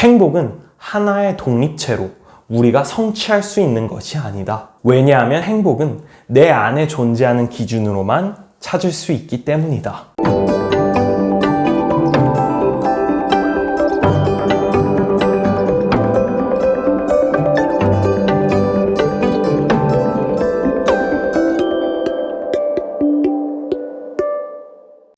행복은 하나의 독립체로 우리가 성취할 수 있는 것이 아니다. 왜냐하면 행복은 내 안에 존재하는 기준으로만 찾을 수 있기 때문이다.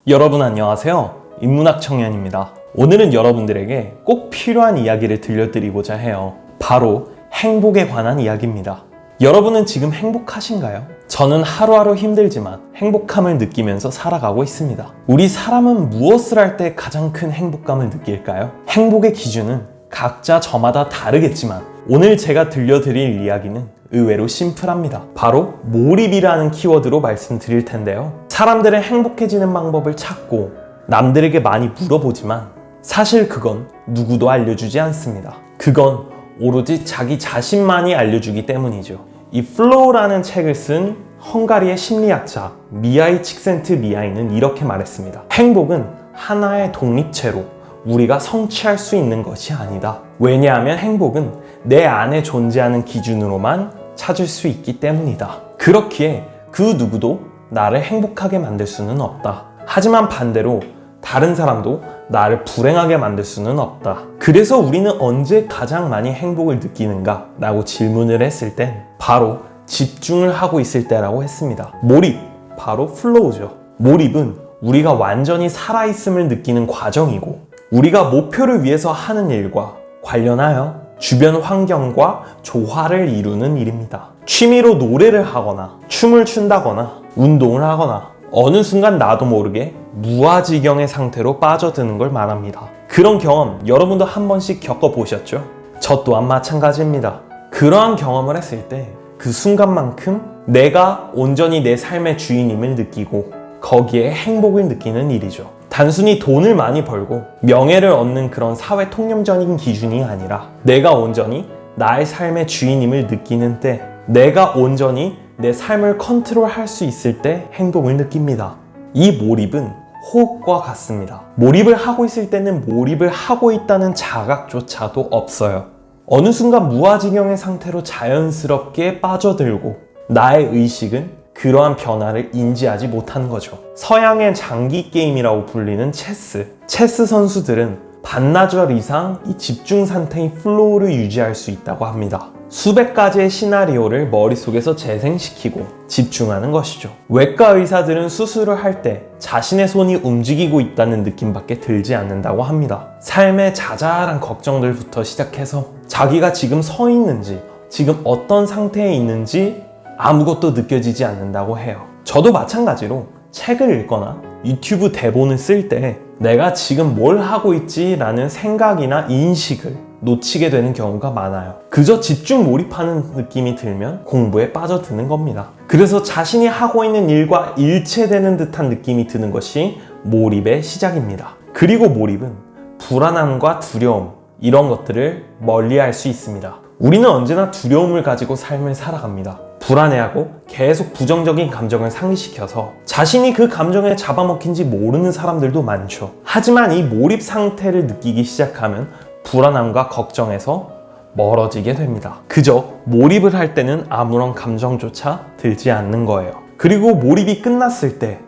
여러분 안녕하세요. 인문학 청년입니다. 오늘은 여러분들에게 꼭 필요한 이야기를 들려드리고자 해요. 바로 행복에 관한 이야기입니다. 여러분은 지금 행복하신가요? 저는 하루하루 힘들지만 행복함을 느끼면서 살아가고 있습니다. 우리 사람은 무엇을 할 때 가장 큰 행복감을 느낄까요? 행복의 기준은 각자 저마다 다르겠지만 오늘 제가 들려드릴 이야기는 의외로 심플합니다. 바로 몰입이라는 키워드로 말씀드릴 텐데요. 사람들은 행복해지는 방법을 찾고 남들에게 많이 물어보지만 사실 그건 누구도 알려주지 않습니다. 그건 오로지 자기 자신만이 알려주기 때문이죠. 이 플로우라는 책을 쓴 헝가리의 심리학자 미하이 칙센트미하이는 이렇게 말했습니다. 행복은 하나의 독립체로 우리가 성취할 수 있는 것이 아니다. 왜냐하면 행복은 내 안에 존재하는 기준으로만 찾을 수 있기 때문이다. 그렇기에 그 누구도 나를 행복하게 만들 수는 없다. 하지만 반대로 다른 사람도 나를 불행하게 만들 수는 없다. 그래서 우리는 언제 가장 많이 행복을 느끼는가? 라고 질문을 했을 땐 바로 집중을 하고 있을 때라고 했습니다. 몰입, 바로 플로우죠. 몰입은 우리가 완전히 살아있음을 느끼는 과정이고 우리가 목표를 위해서 하는 일과 관련하여 주변 환경과 조화를 이루는 일입니다. 취미로 노래를 하거나 춤을 춘다거나 운동을 하거나 어느 순간 나도 모르게 무아지경의 상태로 빠져드는 걸 말합니다. 그런 경험 여러분도 한 번씩 겪어보셨죠? 저 또한 마찬가지입니다. 그러한 경험을 했을 때 그 순간만큼 내가 온전히 내 삶의 주인임을 느끼고 거기에 행복을 느끼는 일이죠. 단순히 돈을 많이 벌고 명예를 얻는 그런 사회 통념적인 기준이 아니라 내가 온전히 나의 삶의 주인임을 느끼는 때, 내가 온전히 내 삶을 컨트롤할 수 있을 때 행복을 느낍니다. 이 몰입은 호흡과 같습니다. 몰입을 하고 있을 때는 몰입을 하고 있다는 자각조차도 없어요. 어느 순간 무아지경의 상태로 자연스럽게 빠져들고 나의 의식은 그러한 변화를 인지하지 못하는 거죠. 서양의 장기 게임이라고 불리는 체스 선수들은 반나절 이상 이 집중 상태의 플로우를 유지할 수 있다고 합니다. 수백 가지의 시나리오를 머릿속에서 재생시키고 집중하는 것이죠. 외과 의사들은 수술을 할 때 자신의 손이 움직이고 있다는 느낌밖에 들지 않는다고 합니다. 삶의 자잘한 걱정들부터 시작해서 자기가 지금 서 있는지, 지금 어떤 상태에 있는지 아무것도 느껴지지 않는다고 해요. 저도 마찬가지로 책을 읽거나 유튜브 대본을 쓸 때 내가 지금 뭘 하고 있지 라는 생각이나 인식을 놓치게 되는 경우가 많아요. 그저 집중 몰입하는 느낌이 들면 공부에 빠져드는 겁니다. 그래서 자신이 하고 있는 일과 일체되는 듯한 느낌이 드는 것이 몰입의 시작입니다. 그리고 몰입은 불안함과 두려움, 이런 것들을 멀리할 수 있습니다. 우리는 언제나 두려움을 가지고 삶을 살아갑니다. 불안해하고 계속 부정적인 감정을 상기시켜서 자신이 그 감정에 잡아먹힌지 모르는 사람들도 많죠. 하지만 이 몰입 상태를 느끼기 시작하면 불안함과 걱정에서 멀어지게 됩니다. 그저 몰입을 할 때는 아무런 감정조차 들지 않는 거예요. 그리고 몰입이 끝났을 때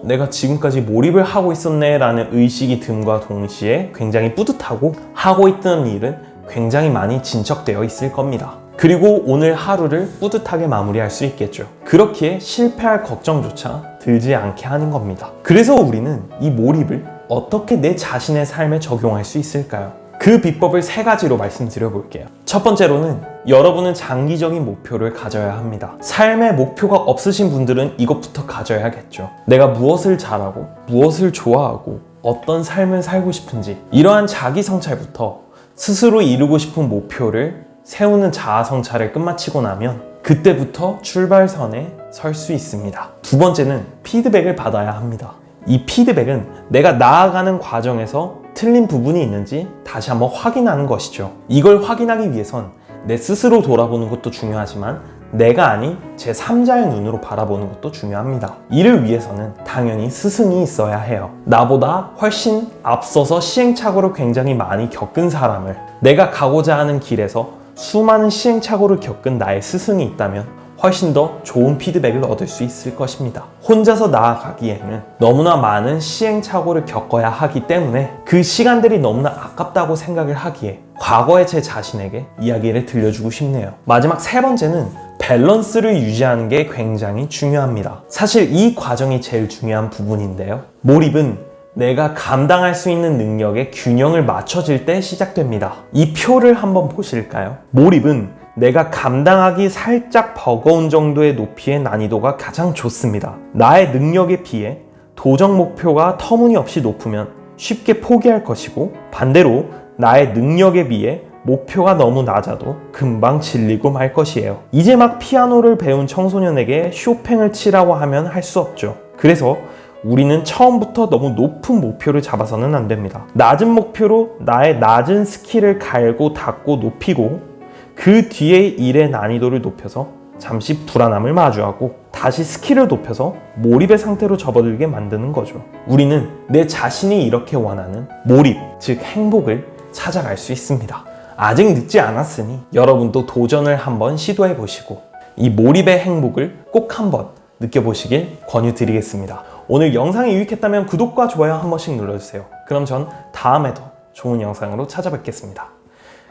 내가 지금까지 몰입을 하고 있었네 라는 의식이 듦과 동시에 굉장히 뿌듯하고 하고 있던 일은 굉장히 많이 진척되어 있을 겁니다. 그리고 오늘 하루를 뿌듯하게 마무리할 수 있겠죠. 그렇기에 실패할 걱정조차 들지 않게 하는 겁니다. 그래서 우리는 이 몰입을 어떻게 내 자신의 삶에 적용할 수 있을까요? 그 비법을 3가지로 말씀드려 볼게요. 첫 번째로는 여러분은 장기적인 목표를 가져야 합니다. 삶의 목표가 없으신 분들은 이것부터 가져야겠죠. 내가 무엇을 잘하고 무엇을 좋아하고 어떤 삶을 살고 싶은지, 이러한 자기 성찰부터 스스로 이루고 싶은 목표를 세우는 자아 성찰을 끝마치고 나면 그때부터 출발선에 설 수 있습니다. 두 번째는 피드백을 받아야 합니다. 이 피드백은 내가 나아가는 과정에서 틀린 부분이 있는지 다시 한번 확인하는 것이죠. 이걸 확인하기 위해선 내 스스로 돌아보는 것도 중요하지만 내가 아닌 제3자의 눈으로 바라보는 것도 중요합니다. 이를 위해서는 당연히 스승이 있어야 해요. 나보다 훨씬 앞서서 시행착오를 굉장히 많이 겪은 사람을, 내가 가고자 하는 길에서 수많은 시행착오를 겪은 나의 스승이 있다면 훨씬 더 좋은 피드백을 얻을 수 있을 것입니다. 혼자서 나아가기에는 너무나 많은 시행착오를 겪어야 하기 때문에 그 시간들이 너무나 아깝다고 생각을 하기에 과거의 제 자신에게 이야기를 들려주고 싶네요. 마지막 세 번째는 밸런스를 유지하는 게 굉장히 중요합니다. 사실 이 과정이 제일 중요한 부분인데요. 몰입은 내가 감당할 수 있는 능력의 균형을 맞춰질 때 시작됩니다. 이 표를 한번 보실까요? 몰입은 내가 감당하기 살짝 버거운 정도의 높이의 난이도가 가장 좋습니다. 나의 능력에 비해 도전 목표가 터무니없이 높으면 쉽게 포기할 것이고, 반대로 나의 능력에 비해 목표가 너무 낮아도 금방 질리고 말 것이에요. 이제 막 피아노를 배운 청소년에게 쇼팽을 치라고 하면 할 수 없죠. 그래서 우리는 처음부터 너무 높은 목표를 잡아서는 안 됩니다. 낮은 목표로 나의 낮은 스킬을 갈고 닦고 높이고, 그 뒤에 일의 난이도를 높여서 잠시 불안함을 마주하고 다시 스킬을 높여서 몰입의 상태로 접어들게 만드는 거죠. 우리는 내 자신이 이렇게 원하는 몰입, 즉 행복을 찾아갈 수 있습니다. 아직 늦지 않았으니 여러분도 도전을 한번 시도해 보시고 이 몰입의 행복을 꼭 한번 느껴보시길 권유드리겠습니다. 오늘 영상이 유익했다면 구독과 좋아요 한 번씩 눌러주세요. 그럼 전 다음에 더 좋은 영상으로 찾아뵙겠습니다.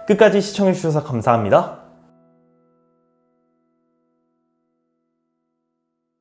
끝까지 시청해주셔서 감사합니다.